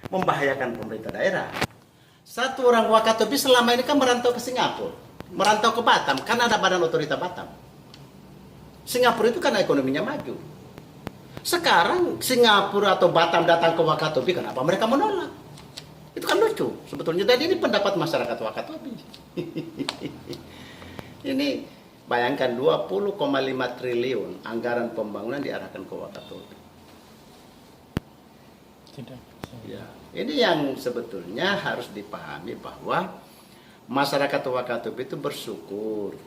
membahayakan pemerintah daerah. Satu orang Wakatobi selama ini kan merantau ke Singapura, merantau ke Batam, karena ada Badan Otorita Batam. Singapura itu karena ekonominya maju. Sekarang Singapura atau Batam datang ke Wakatobi, kenapa mereka menolak? Itu kan lucu sebetulnya. Dan ini pendapat masyarakat Wakatobi. Ini bayangkan 20,5 triliun anggaran pembangunan diarahkan ke Wakatobi. Tidak. Ya, ini yang sebetulnya harus dipahami bahwa masyarakat Wakatobi itu bersyukur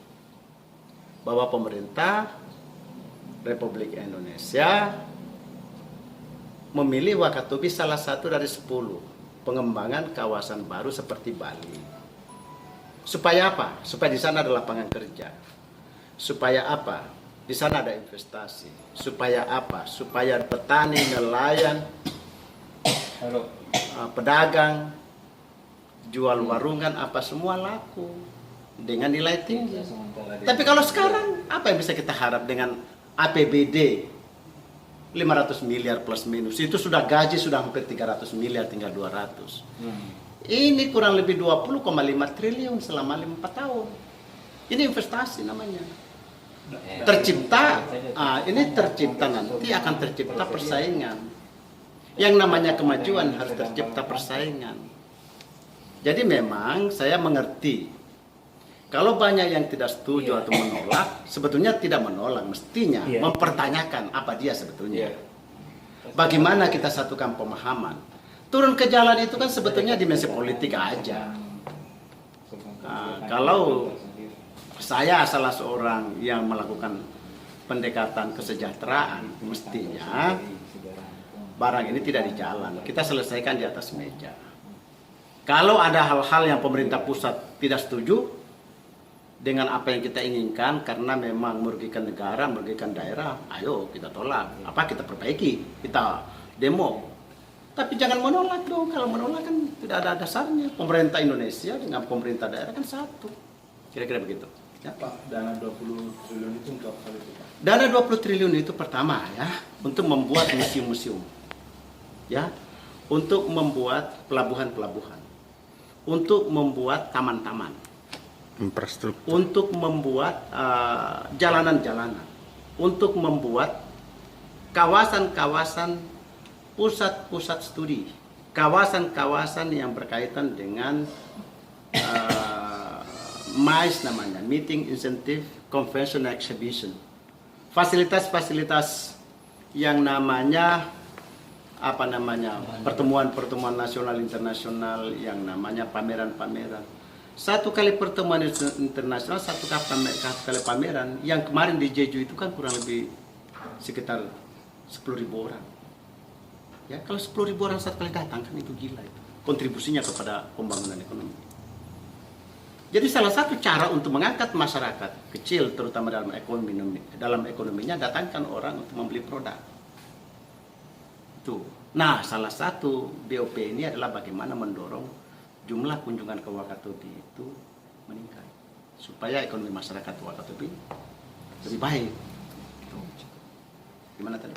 bahwa pemerintah Republik Indonesia memilih Wakatobi salah satu dari 10 pengembangan kawasan baru seperti Bali. Supaya apa? Supaya di sana ada lapangan kerja. Supaya apa? Di sana ada investasi. Supaya apa? Supaya petani, nelayan, pedagang, jual warungan, apa semua laku dengan nilai tinggi. Tapi kalau sekarang apa yang bisa kita harap dengan APBD 500 miliar plus minus? Itu sudah gaji sudah hampir 300 miliar, tinggal 200. Ini kurang lebih 20,5 triliun selama 4 tahun. Ini investasi namanya. Tercipta, ini tercipta nanti akan tercipta persaingan. Yang namanya kemajuan harus tercipta persaingan. Jadi memang saya mengerti. Kalau banyak yang tidak setuju atau menolak, sebetulnya tidak menolak, mestinya mempertanyakan apa dia sebetulnya. Bagaimana kita satukan pemahaman. Turun ke jalan itu kan sebetulnya dimensi politik aja. Kalau saya salah seorang yang melakukan pendekatan kesejahteraan, mestinya barang ini tidak di jalan, kita selesaikan di atas meja. Kalau ada hal-hal yang pemerintah pusat tidak setuju dengan apa yang kita inginkan karena memang merugikan negara, merugikan daerah, ayo kita tolak. Apa kita perbaiki, kita demo. Tapi jangan menolak dong. Kalau menolak kan tidak ada dasarnya. Pemerintah Indonesia dengan pemerintah daerah kan satu. Kira-kira begitu. Ya. Pak, dana 20 triliun itu untuk apa itu, Pak? Dana 20 triliun itu pertama ya, untuk membuat museum-museum. Ya, untuk membuat pelabuhan-pelabuhan. Untuk membuat taman-taman. Infrastruktur. Untuk membuat jalanan-jalanan. Untuk membuat kawasan-kawasan pusat-pusat studi. Kawasan-kawasan yang berkaitan dengan MICE namanya, Meeting Incentive Convention Exhibition. Fasilitas-fasilitas yang namanya pertemuan-pertemuan nasional internasional, yang namanya pameran-pameran. Satu kali pertemuan internasional, satu kali pameran. Yang kemarin di Jeju itu kan kurang lebih sekitar 10.000 orang. Ya, kalau 10.000 orang satu kali datang kan itu gila itu. Kontribusinya kepada pembangunan ekonomi. Jadi salah satu cara untuk mengangkat masyarakat kecil, terutama dalam ekonominya, datangkan orang untuk membeli produk. Itu. Nah, salah satu BOP ini adalah bagaimana mendorong jumlah kunjungan ke Wakatobi itu meningkat supaya ekonomi masyarakat Wakatobi lebih baik. Itu. Gimana tadi?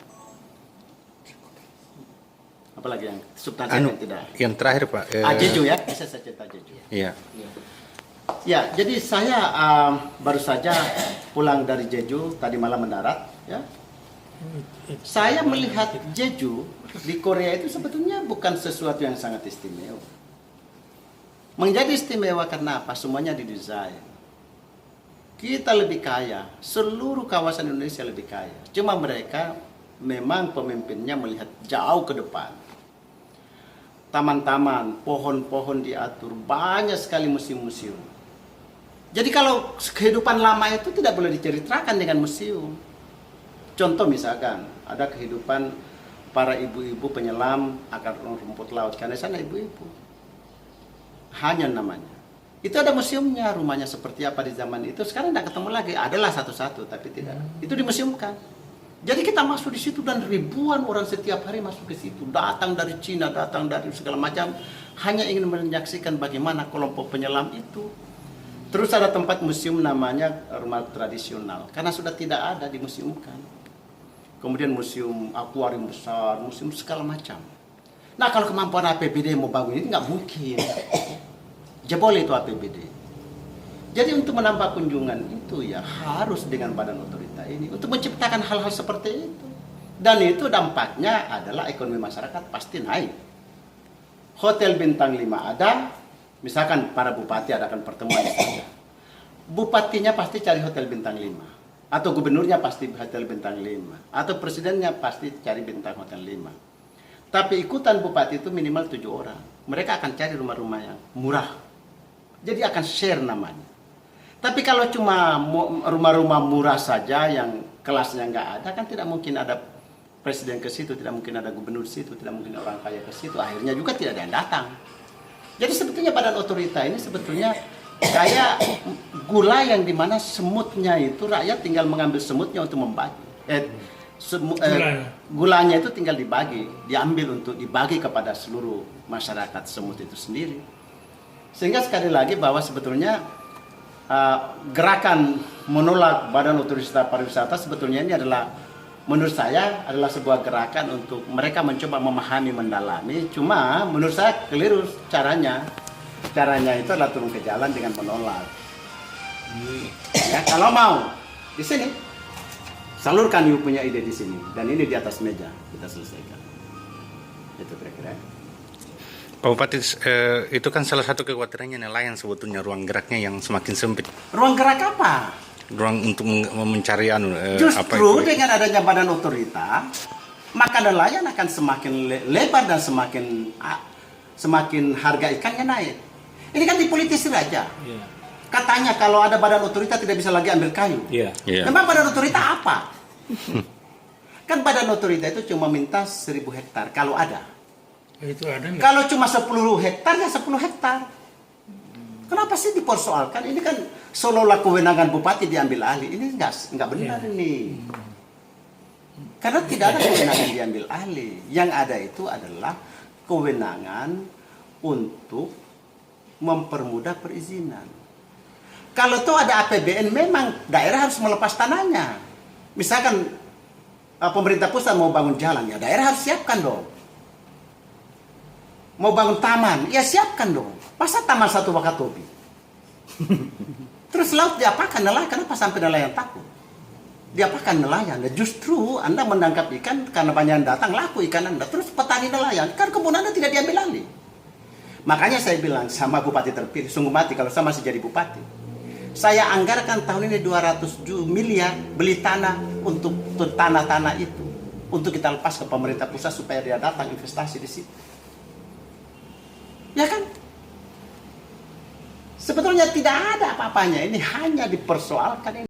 Apalagi yang substansi yang tidak? Yang terakhir Pak. Jeju ya, bisa saya cerita Jeju. Iya. Ya, jadi saya baru saja pulang dari Jeju, tadi malam mendarat. Ya. Saya melihat Jeju di Korea itu sebetulnya bukan sesuatu yang sangat istimewa. Menjadi istimewa karena apa? Semuanya didesain. Kita lebih kaya, seluruh kawasan Indonesia lebih kaya. Cuma mereka memang pemimpinnya melihat jauh ke depan. Taman-taman, pohon-pohon diatur, banyak sekali museum-museum. Jadi kalau kehidupan lama itu tidak boleh diceritakan dengan museum. Contoh misalkan, ada kehidupan para ibu-ibu penyelam akan rumput laut. Karena sana ibu-ibu. Hanya namanya. Itu ada museumnya, rumahnya seperti apa di zaman itu. Sekarang tidak ketemu lagi. Adalah satu-satu, tapi tidak. Itu dimuseumkan. Jadi kita masuk di situ dan ribuan orang setiap hari masuk ke situ. Datang dari Cina, datang dari segala macam. Hanya ingin menyaksikan bagaimana kelompok penyelam itu. Terus ada tempat museum namanya rumah tradisional. Karena sudah tidak ada, dimuseumkan. Kemudian museum akuarium besar, museum segala macam. Nah kalau kemampuan APBD mau bangun ini nggak mungkin. Jebol itu APBD. Jadi untuk menambah kunjungan itu ya harus dengan badan otorita ini untuk menciptakan hal-hal seperti itu. Dan itu dampaknya adalah ekonomi masyarakat pasti naik. Hotel bintang 5 ada, misalkan para bupati adakan pertemuan saja. Bupatinya pasti cari hotel bintang 5. Atau gubernurnya pasti hotel bintang 5. Atau presidennya pasti cari bintang hotel 5. Tapi ikutan bupati itu minimal 7 orang. Mereka akan cari rumah-rumah yang murah. Jadi akan share namanya. Tapi kalau cuma rumah-rumah murah saja yang kelasnya nggak ada, kan tidak mungkin ada presiden ke situ, tidak mungkin ada gubernur ke situ, tidak mungkin orang kaya ke situ. Akhirnya juga tidak ada yang datang. Jadi sebetulnya badan otorita ini sebetulnya kayak gula yang dimana semutnya itu rakyat tinggal mengambil semutnya untuk membagi. Gulanya itu tinggal dibagi, diambil untuk dibagi kepada seluruh masyarakat semut itu sendiri. Sehingga sekali lagi bahwa sebetulnya gerakan menolak badan otorita pariwisata sebetulnya ini adalah menurut saya adalah sebuah gerakan untuk mereka mencoba memahami, mendalami. Cuma menurut saya keliru caranya. Caranya itu adalah turun ke jalan dengan menolak. Ya, kalau mau di sini salurkan you punya ide di sini dan ini di atas meja kita selesaikan. Itu kira-kira. Pak Bupati, itu kan salah satu kekhawatirannya nelayan sebetulnya ruang geraknya yang semakin sempit. Ruang gerak apa? Ruang untuk mencari Justru dengan adanya badan otorita, maka nelayan akan semakin lebar dan semakin harga ikannya naik. Ini kan dipolitisir aja. Iya. Katanya kalau ada badan otorita tidak bisa lagi ambil kayu. Iya. Memang badan otorita apa? Kan badan otorita itu cuma minta 1.000 hektar kalau ada. Itu ada nggak? Kalau cuma 10 hektar ya 10 hektar. Kenapa sih dipersoalkan? Ini kan seolah-olah kewenangan bupati diambil alih. Ini enggak benar ini. Karena tidak ada kewenangan diambil alih. Yang ada itu adalah kewenangan untuk mempermudah perizinan. Kalau itu ada APBN memang daerah harus melepas tanahnya. Misalkan pemerintah pusat mau bangun jalan, ya daerah harus siapkan dong. Mau bangun taman, ya siapkan dong. Masa taman satu Wakatobi? Terus laut diapakan nelayan? Kenapa sampai nelayan takut? Diapakan nelayan? Dan justru Anda menangkap ikan karena banyak yang datang, laku ikan Anda. Terus petani nelayan, kan kebun Anda tidak diambil alih. Makanya saya bilang sama bupati terpilih, sungguh mati kalau saya masih jadi bupati. Saya anggarkan tahun ini 200 miliar beli tanah untuk tanah-tanah itu. Untuk kita lepas ke pemerintah pusat supaya dia datang investasi di situ. Ya kan? Sebetulnya tidak ada apa-apanya. Ini hanya dipersoalkan.